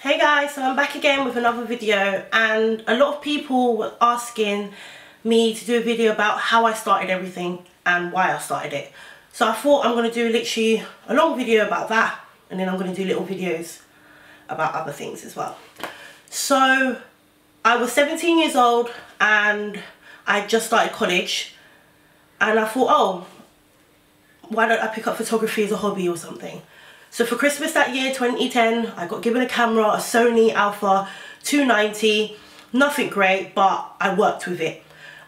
Hey guys, so I'm back again with another video, and a lot of people were asking me to do a video about how I started everything and why I started it. So I thought I'm going to do literally a long video about that, and then I'm going to do little videos about other things as well. So I was 17 years old and I just started college, and I thought, oh, why don't I pick up photography as a hobby or something? So for Christmas that year, 2010, I got given a camera, a Sony Alpha 290, nothing great, but I worked with it.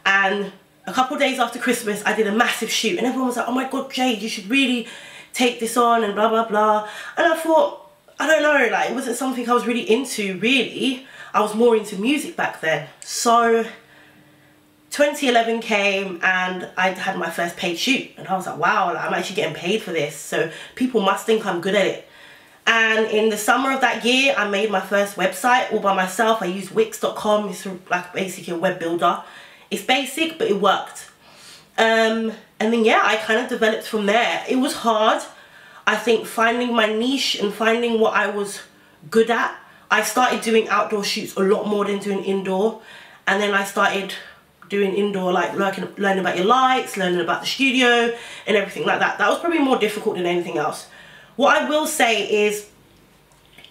And a couple of days after Christmas, I did a massive shoot, and everyone was like, oh my God, Jade, you should really take this on and blah, blah, blah. And I thought, I don't know, like it wasn't something I was really into, really. I was more into music back then. So 2011 came and I had my first paid shoot, and I was like, wow, like, I'm actually getting paid for this, so people must think I'm good at it. And in the summer of that year, I made my first website all by myself. I used Wix.com. It's like basically a web builder. It's basic, but it worked. And then yeah, I kind of developed from there. It was hard, I think, finding my niche and finding what I was good at. I started doing outdoor shoots a lot more than doing indoor, and then I started doing indoor, like learning about your lights, learning about the studio and everything like that. That was probably more difficult than anything else. What I will say is,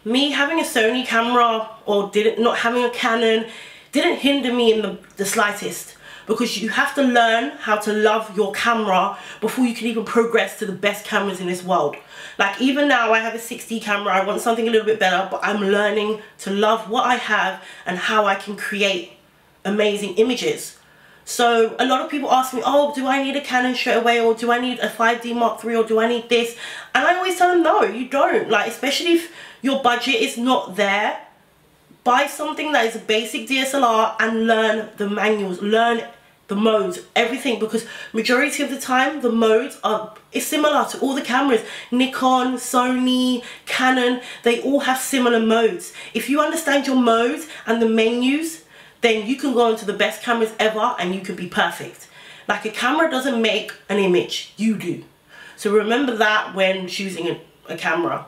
me having a Sony camera or not having a Canon didn't hinder me in the slightest, because you have to learn how to love your camera before you can even progress to the best cameras in this world. Like even now, I have a 6D camera, I want something a little bit better, but I'm learning to love what I have and how I can create amazing images. So a lot of people ask me, oh, do I need a Canon straight away, or do I need a 5D Mark III, or do I need this? And I always tell them, no, you don't. Like, especially if your budget is not there, buy something that is a basic DSLR and learn the manuals, learn the modes, everything, because majority of the time the modes is similar to all the cameras. Nikon, Sony, Canon, they all have similar modes. If you understand your modes and the menus, then you can go into the best cameras ever and you can be perfect. Like, a camera doesn't make an image, you do. So remember that when choosing a camera.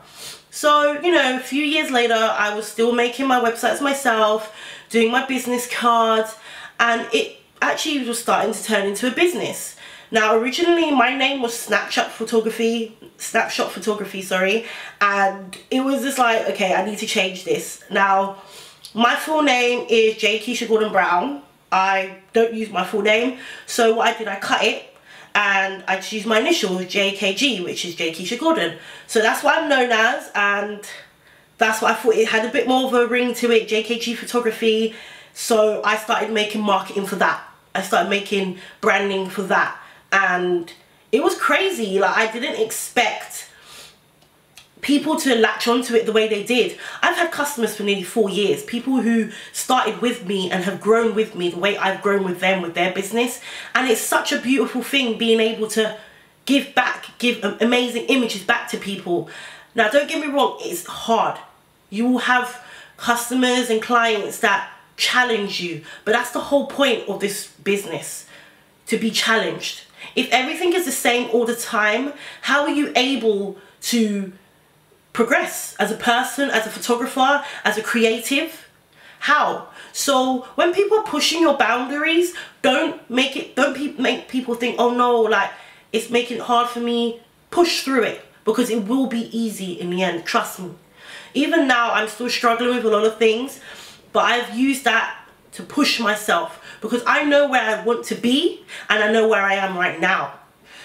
So, you know, a few years later, I was still making my websites myself, doing my business cards, and it actually was starting to turn into a business. Now, originally my name was Snapshot Photography, sorry, and it was just like, okay, I need to change this. Now, my full name is JKG. I don't use my full name, so what I did, I cut it and I just used my initials, JKG, which is J.K. Gordon. So that's what I'm known as, and that's what I thought it had a bit more of a ring to it, JKG Photography. So I started making marketing for that. I started making branding for that, and it was crazy. Like, I didn't expect people to latch onto it the way they did. I've had customers for nearly 4 years, people who started with me and have grown with me the way I've grown with them with their business, and it's such a beautiful thing being able to give back, give amazing images back to people. Now, don't get me wrong, it's hard. You will have customers and clients that challenge you, but that's the whole point of this business, to be challenged. If everything is the same all the time, how are you able to progress as a person, as a photographer, as a creative? How? So when people are pushing your boundaries, don't make people think, oh no, like it's making it hard for me. Push through it, because it will be easy in the end, trust me. Even now, I'm still struggling with a lot of things, but I've used that to push myself, because I know where I want to be and I know where I am right now.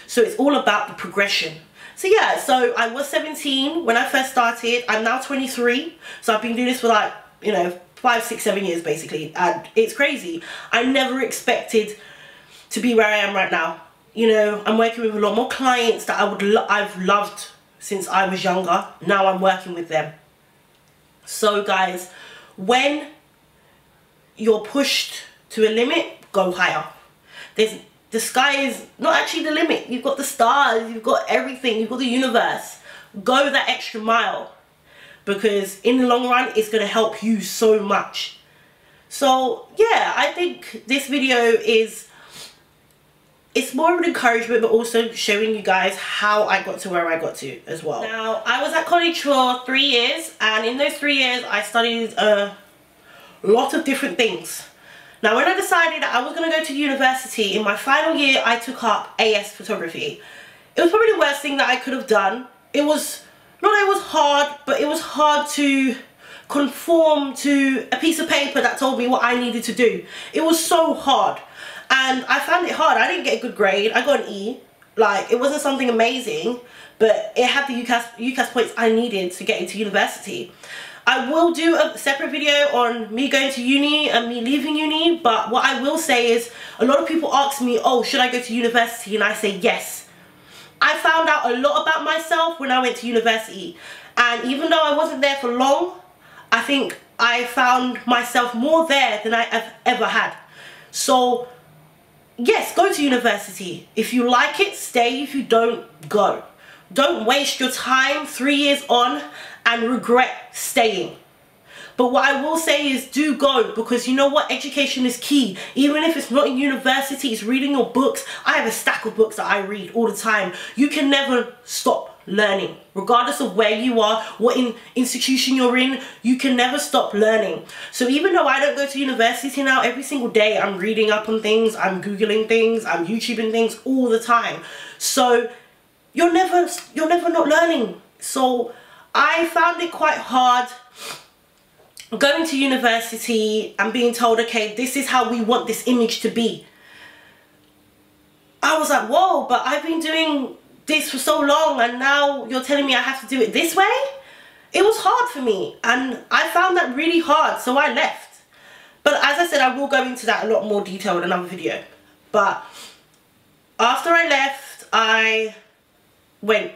So it's all about the progression. So yeah, so I was 17 when I first started. I'm now 23. So I've been doing this for like, you know, 5, 6, 7 years basically. And it's crazy. I never expected to be where I am right now. You know, I'm working with a lot more clients that I've loved since I was younger. Now I'm working with them. So guys, when you're pushed to a limit, go higher. The sky is not actually the limit. You've got the stars, you've got everything, you've got the universe. Go that extra mile, because in the long run, it's going to help you so much. So yeah, I think this video is it's more of an encouragement, but also showing you guys how I got to where I got to as well. Now, I was at college for 3 years, and in those 3 years I studied a lot of different things. Now, when I decided that I was going to go to university, in my final year I took up AS photography. It was probably the worst thing that I could have done. It was, not that it was hard, but it was hard to conform to a piece of paper that told me what I needed to do. It was so hard, and I found it hard. I didn't get a good grade. I got an E. Like, it wasn't something amazing, but it had the UCAS points I needed to get into university. I will do a separate video on me going to uni and me leaving uni, but what I will say is, a lot of people ask me, oh, should I go to university? And I say yes. I found out a lot about myself when I went to university, and even though I wasn't there for long, I think I found myself more there than I have ever had. So yes, go to university. If you like it, stay. If you don't, go. Don't waste your time 3 years on and regret staying. But what I will say is, do go, because you know what, education is key. Even if it's not in university, it's reading your books. I have a stack of books that I read all the time. You can never stop learning, regardless of where you are, what institution you're in. You can never stop learning. So even though I don't go to university now, every single day I'm reading up on things, I'm Googling things, I'm YouTubing things all the time. So you're never not learning. So I found it quite hard going to university and being told, okay, this is how we want this image to be. I was like, whoa, but I've been doing this for so long, and now you're telling me I have to do it this way? It was hard for me, and I found that really hard, so I left. But as I said, I will go into that a lot more detail in another video. But after I left, I went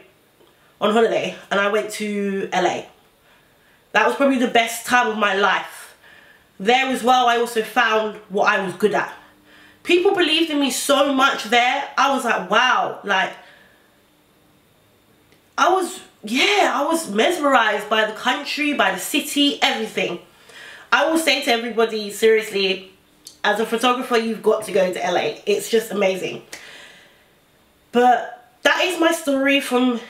on holiday and I went to LA. That was probably the best time of my life. There as well, I also found what I was good at. People believed in me so much there. I was like, wow, like, I was mesmerized by the country, by the city, everything. I will say to everybody, seriously, as a photographer, you've got to go to LA. It's just amazing. But that is my story from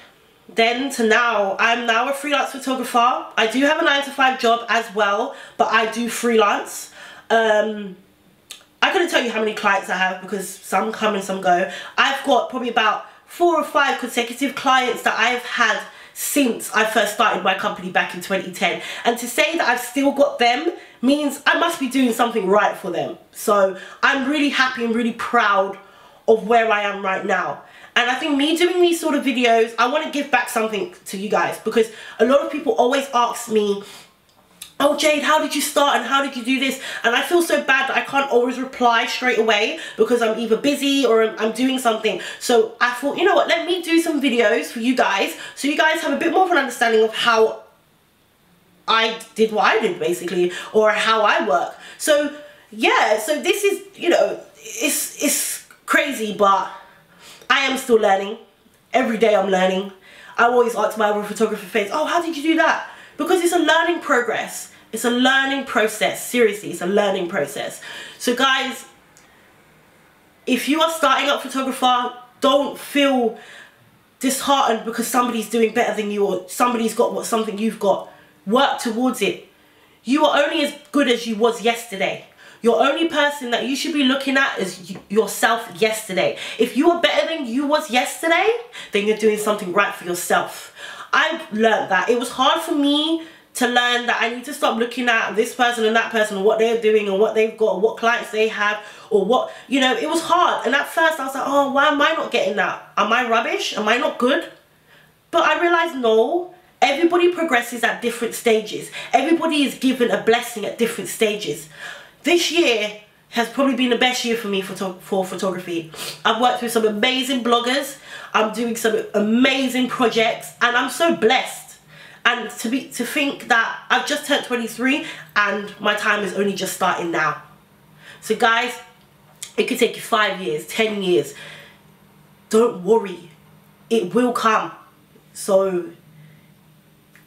then to now. I'm now a freelance photographer. I do have a 9-to-5 job as well, but I do freelance. I couldn't tell you how many clients I have because some come and some go. I've got probably about 4 or 5 consecutive clients that I've had since I first started my company back in 2010. And to say that I've still got them means I must be doing something right for them. So I'm really happy and really proud of where I am right now. And I think me doing these sort of videos, I want to give back something to you guys, because a lot of people always ask me, oh Jade, how did you start and how did you do this? And I feel so bad that I can't always reply straight away because I'm either busy or I'm doing something. So I thought, you know what, let me do some videos for you guys so you guys have a bit more of an understanding of how I did what I did, basically, or how I work. So yeah, so this is, you know, it's crazy, but I am still learning. Every day I'm learning. I always ask my other photographer friends, oh, how did you do that? Because it's a learning progress. It's a learning process. Seriously, it's a learning process. So guys, if you are starting up photographer, don't feel disheartened because somebody's doing better than you or somebody's got something you've got. Work towards it. You are only as good as you was yesterday. Your only person that you should be looking at is yourself yesterday. If you are better than you was yesterday, then you're doing something right for yourself. I've learned that. It was hard for me to learn that I need to stop looking at this person and that person and what they're doing and what they've got or what clients they have or what, you know, it was hard. And at first I was like, oh, why am I not getting that? Am I rubbish? Am I not good? But I realized, no, everybody progresses at different stages. Everybody is given a blessing at different stages. This year has probably been the best year for me for photography. I've worked with some amazing bloggers. I'm doing some amazing projects and I'm so blessed. And to think that I've just turned 23 and my time is only just starting now. So guys, it could take you 5 years, 10 years. Don't worry, it will come. So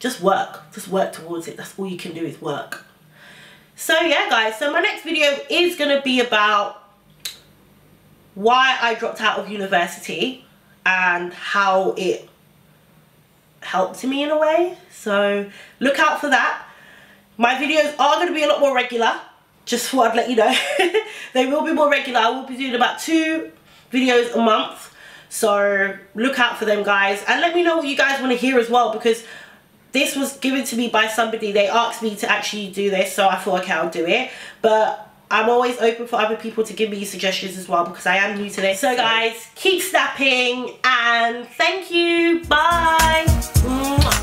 just work towards it. That's all you can do is work. So yeah guys, so my next video is going to be about why I dropped out of university and how it helped me in a way. So look out for that. My videos are going to be a lot more regular. Just thought I'd let you know. They will be more regular. I will be doing about 2 videos a month. So look out for them, guys. And let me know what you guys want to hear as well, because this was given to me by somebody. They asked me to actually do this, so I thought, okay, I'll do it. But I'm always open for other people to give me suggestions as well, because I am new to this. So guys, keep snapping and thank you. Bye. Mwah.